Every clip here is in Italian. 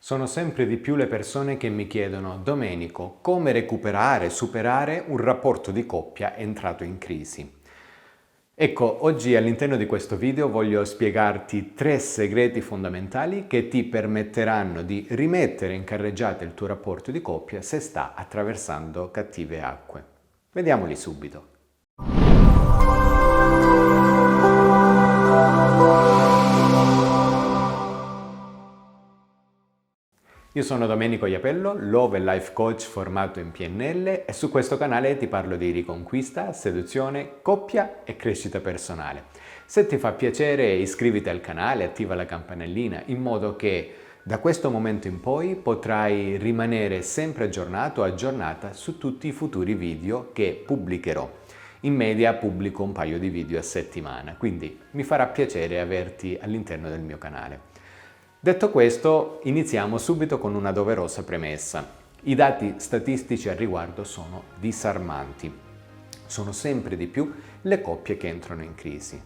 Sono sempre di più le persone che mi chiedono: Domenico, come recuperare, superare un rapporto di coppia entrato in crisi? Ecco, oggi all'interno di questo video voglio spiegarti 3 segreti fondamentali che ti permetteranno di rimettere in carreggiata il tuo rapporto di coppia se sta attraversando cattive acque. Vediamoli subito. Io sono Domenico Iapello, Love e Life Coach formato in PNL e su questo canale ti parlo di riconquista, seduzione, coppia e crescita personale. Se ti fa piacere iscriviti al canale, attiva la campanellina in modo che da questo momento in poi potrai rimanere sempre aggiornato o aggiornata su tutti i futuri video che pubblicherò. In media pubblico un paio di video a settimana, quindi mi farà piacere averti all'interno del mio canale. Detto questo, iniziamo subito con una doverosa premessa. I dati statistici al riguardo sono disarmanti. Sono sempre di più le coppie che entrano in crisi.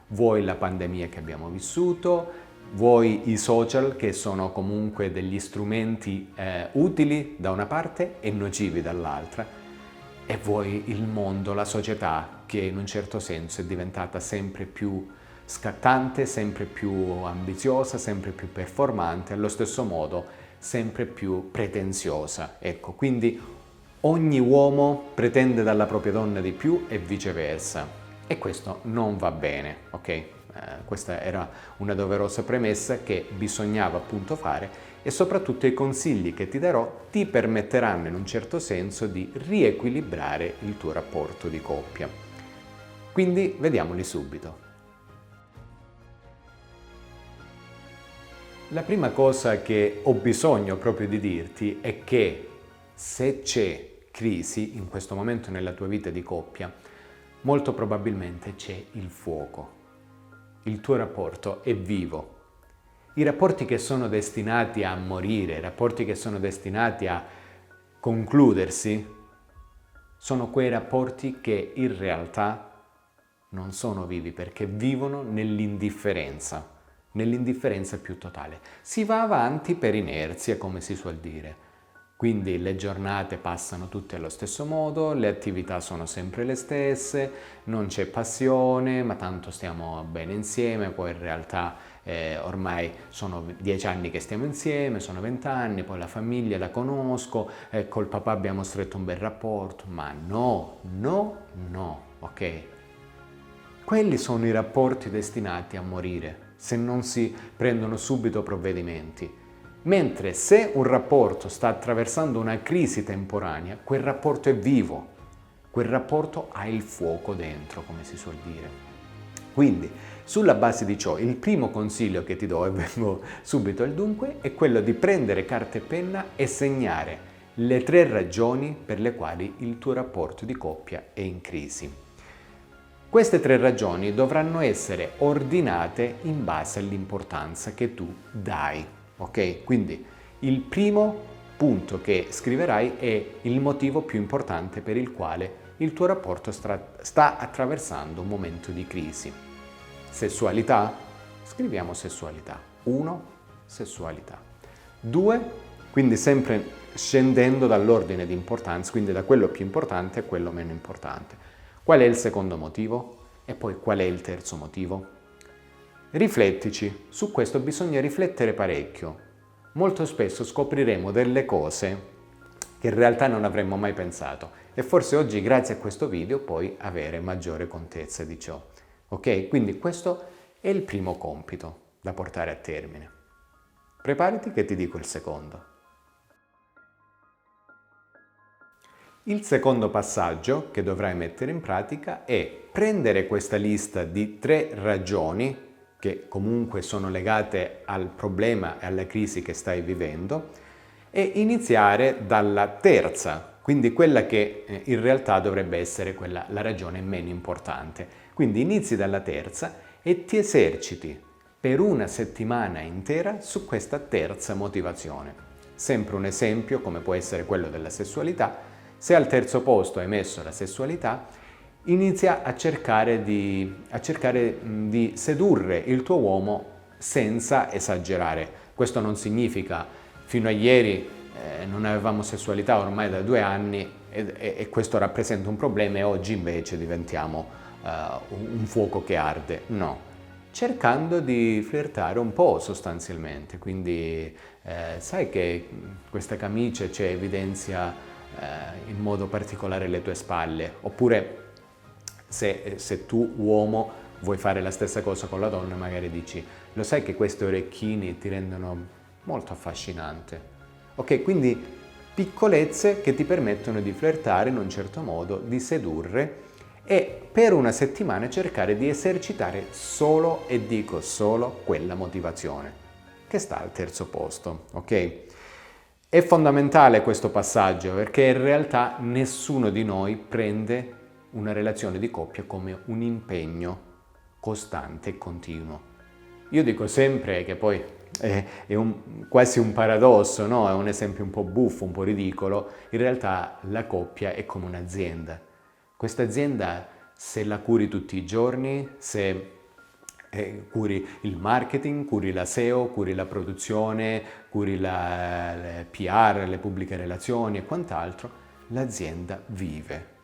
Vuoi la pandemia che abbiamo vissuto, vuoi i social che sono comunque degli strumenti utili da una parte e nocivi dall'altra, e vuoi il mondo, la società che in un certo senso è diventata sempre più scattante, sempre più ambiziosa, sempre più performante, allo stesso modo sempre più pretenziosa. Ecco, quindi ogni uomo pretende dalla propria donna di più e viceversa. E questo non va bene, ok? Questa era una doverosa premessa che bisognava appunto fare, e soprattutto i consigli che ti darò ti permetteranno in un certo senso di riequilibrare il tuo rapporto di coppia. Quindi vediamoli subito. La prima cosa che ho bisogno proprio di dirti è che se c'è crisi in questo momento nella tua vita di coppia, molto probabilmente c'è il fuoco. Il tuo rapporto è vivo. I rapporti che sono destinati a morire, i rapporti che sono destinati a concludersi, sono quei rapporti che in realtà non sono vivi perché vivono nell'indifferenza più totale. Si va avanti per inerzia, come si suol dire. Quindi le giornate passano tutte allo stesso modo, le attività sono sempre le stesse, non c'è passione, ma tanto stiamo bene insieme, poi in realtà ormai sono 10 anni che stiamo insieme, sono 20 anni, poi la famiglia la conosco, col papà abbiamo stretto un bel rapporto, ma no, ok? Quelli sono i rapporti destinati a morire se non si prendono subito provvedimenti. Mentre se un rapporto sta attraversando una crisi temporanea, quel rapporto è vivo, quel rapporto ha il fuoco dentro, come si suol dire. Quindi, sulla base di ciò, il primo consiglio che ti do, e vengo subito al dunque, è quello di prendere carta e penna e segnare le 3 ragioni per le quali il tuo rapporto di coppia è in crisi. Queste 3 ragioni dovranno essere ordinate in base all'importanza che tu dai, ok? Quindi il primo punto che scriverai è il motivo più importante per il quale il tuo rapporto sta attraversando un momento di crisi. Sessualità? Scriviamo sessualità. 1. Sessualità. 2. Quindi sempre scendendo dall'ordine di importanza, quindi da quello più importante a quello meno importante. Qual è il secondo motivo? E poi qual è il terzo motivo? Riflettici, su questo bisogna riflettere parecchio. Molto spesso scopriremo delle cose che in realtà non avremmo mai pensato, e forse oggi grazie a questo video puoi avere maggiore contezza di ciò. Ok? Quindi questo è il primo compito da portare a termine. Preparati che ti dico il secondo. Il secondo passaggio che dovrai mettere in pratica è prendere questa lista di 3 ragioni che comunque sono legate al problema e alla crisi che stai vivendo e iniziare dalla terza, quindi quella che in realtà dovrebbe essere la ragione meno importante. Quindi inizi dalla terza e ti eserciti per una settimana intera su questa terza motivazione. Sempre un esempio, come può essere quello della sessualità. Se al terzo posto hai messo la sessualità, inizia a cercare di sedurre il tuo uomo senza esagerare. Questo non significa fino a ieri non avevamo sessualità ormai da 2 anni e questo rappresenta un problema e oggi invece diventiamo un fuoco che arde. No, cercando di flirtare un po' sostanzialmente, quindi sai che questa camicia evidenzia in modo particolare le tue spalle, oppure se tu uomo vuoi fare la stessa cosa con la donna, magari dici, lo sai che questi orecchini ti rendono molto affascinante. Ok, quindi piccolezze che ti permettono di flirtare in un certo modo, di sedurre e per una settimana cercare di esercitare solo, e dico solo, quella motivazione che sta al terzo posto, ok? È fondamentale questo passaggio perché in realtà nessuno di noi prende una relazione di coppia come un impegno costante e continuo. Io dico sempre che poi è quasi un paradosso, no? È un esempio un po' buffo, un po' ridicolo. In realtà la coppia è come un'azienda. Questa azienda, se la curi tutti i giorni, se curi il marketing, curi la SEO, curi la produzione, curi la PR, le pubbliche relazioni e quant'altro, l'azienda vive.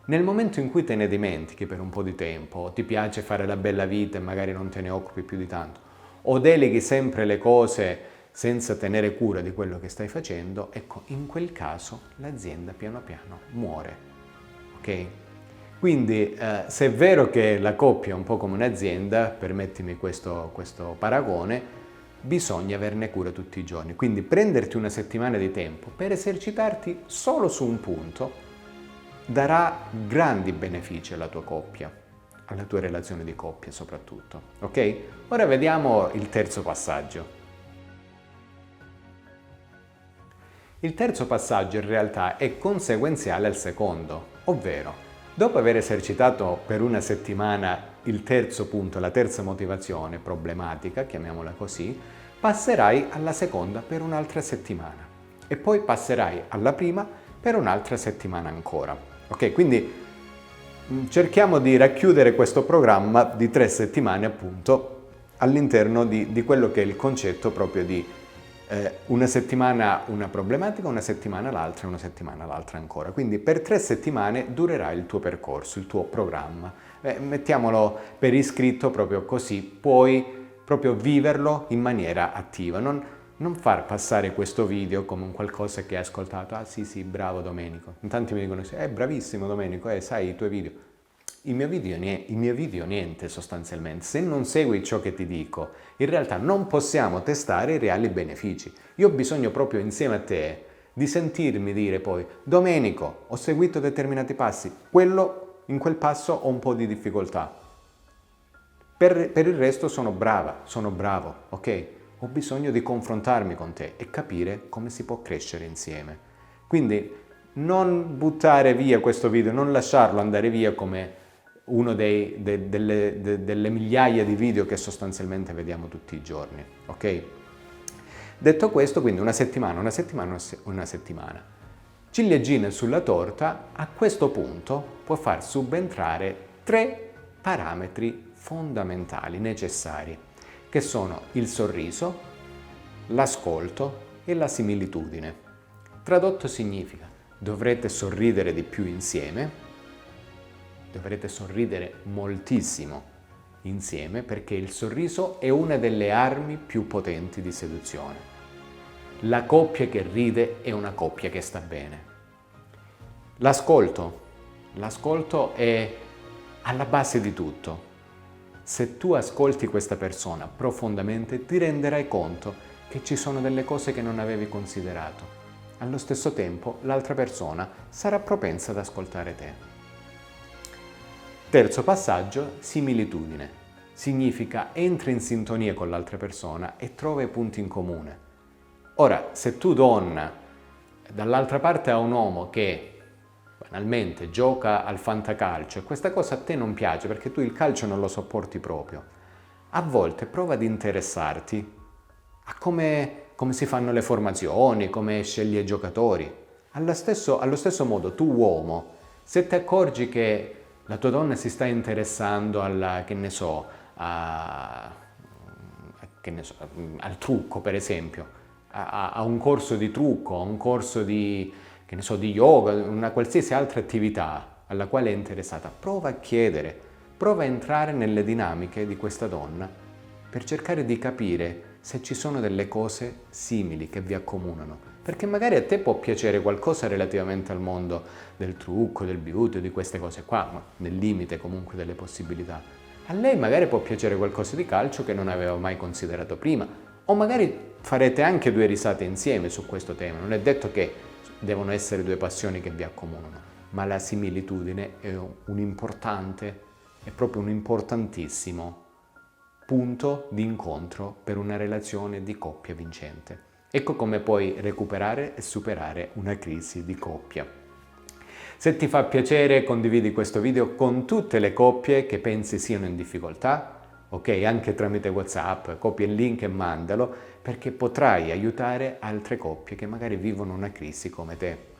Nel momento in cui te ne dimentichi per un po' di tempo, ti piace fare la bella vita e magari non te ne occupi più di tanto, o deleghi sempre le cose senza tenere cura di quello che stai facendo, ecco, in quel caso l'azienda piano piano muore, ok? Quindi se è vero che la coppia è un po' come un'azienda, permettimi questo paragone, bisogna averne cura tutti i giorni. Quindi prenderti una settimana di tempo per esercitarti solo su un punto darà grandi benefici alla tua coppia, alla tua relazione di coppia soprattutto, ok? Ora vediamo il terzo passaggio. Il terzo passaggio in realtà è conseguenziale al secondo, ovvero dopo aver esercitato per una settimana il terzo punto, la terza motivazione problematica, chiamiamola così, passerai alla seconda per un'altra settimana e poi passerai alla prima per un'altra settimana ancora. Ok, quindi cerchiamo di racchiudere questo programma di 3 settimane appunto all'interno di quello che è il concetto proprio di una settimana una problematica, una settimana l'altra e una settimana l'altra ancora. Quindi per 3 settimane durerà il tuo percorso, il tuo programma. Mettiamolo per iscritto proprio così, puoi proprio viverlo in maniera attiva. Non far passare questo video come un qualcosa che hai ascoltato. Ah sì, bravo Domenico. In tanti mi dicono, bravissimo Domenico, sai i tuoi video. I miei video niente sostanzialmente. Se non segui ciò che ti dico, in realtà non possiamo testare i reali benefici. Io ho bisogno proprio insieme a te di sentirmi dire poi, Domenico, ho seguito determinati passi, in quel passo ho un po' di difficoltà. Per il resto sono bravo, ok? Ho bisogno di confrontarmi con te e capire come si può crescere insieme. Quindi non buttare via questo video, non lasciarlo andare via come uno delle migliaia di video che sostanzialmente vediamo tutti i giorni, ok? Detto questo, quindi una settimana. Ciliegine sulla torta, a questo punto può far subentrare 3 parametri fondamentali, necessari, che sono il sorriso, l'ascolto e la similitudine. Tradotto significa, dovrete sorridere di più insieme, dovrete sorridere moltissimo insieme, perché il sorriso è una delle armi più potenti di seduzione. La coppia che ride è una coppia che sta bene. L'ascolto è alla base di tutto. Se tu ascolti questa persona profondamente, ti renderai conto che ci sono delle cose che non avevi considerato. Allo stesso tempo, l'altra persona sarà propensa ad ascoltare te. Terzo passaggio, similitudine. Significa entri in sintonia con l'altra persona e trova i punti in comune. Ora, se tu donna, dall'altra parte ha un uomo che banalmente gioca al fantacalcio e questa cosa a te non piace perché tu il calcio non lo sopporti proprio, a volte prova ad interessarti a come si fanno le formazioni, come scegli i giocatori. Allo stesso modo tu uomo, se ti accorgi che la tua donna si sta interessando al trucco per esempio, a un corso di trucco, a un corso di, che ne so, di yoga, una qualsiasi altra attività alla quale è interessata, prova a chiedere, prova a entrare nelle dinamiche di questa donna per cercare di capire se ci sono delle cose simili che vi accomunano. Perché magari a te può piacere qualcosa relativamente al mondo del trucco, del beauty, di queste cose qua, ma nel limite comunque delle possibilità. A lei magari può piacere qualcosa di calcio che non aveva mai considerato prima, o magari farete anche due risate insieme su questo tema. Non è detto che devono essere due passioni che vi accomunano, ma la similitudine è un importante, è proprio un importantissimo punto di incontro per una relazione di coppia vincente. Ecco come puoi recuperare e superare una crisi di coppia. Se ti fa piacere, condividi questo video con tutte le coppie che pensi siano in difficoltà, ok? Anche tramite WhatsApp, copia il link e mandalo, perché potrai aiutare altre coppie che magari vivono una crisi come te.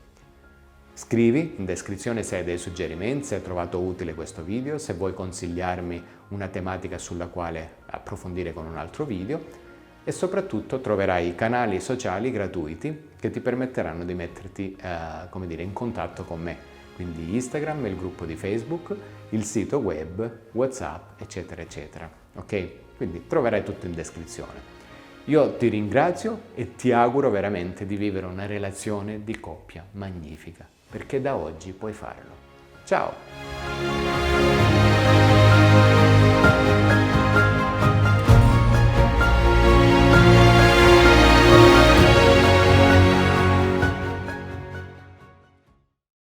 Scrivi in descrizione se hai dei suggerimenti, se hai trovato utile questo video, se vuoi consigliarmi una tematica sulla quale approfondire con un altro video, e soprattutto troverai i canali sociali gratuiti che ti permetteranno di metterti come dire, in contatto con me, quindi Instagram, il gruppo di Facebook, il sito web, WhatsApp, eccetera, eccetera. Ok? Quindi troverai tutto in descrizione. Io ti ringrazio e ti auguro veramente di vivere una relazione di coppia magnifica, perché da oggi puoi farlo. Ciao!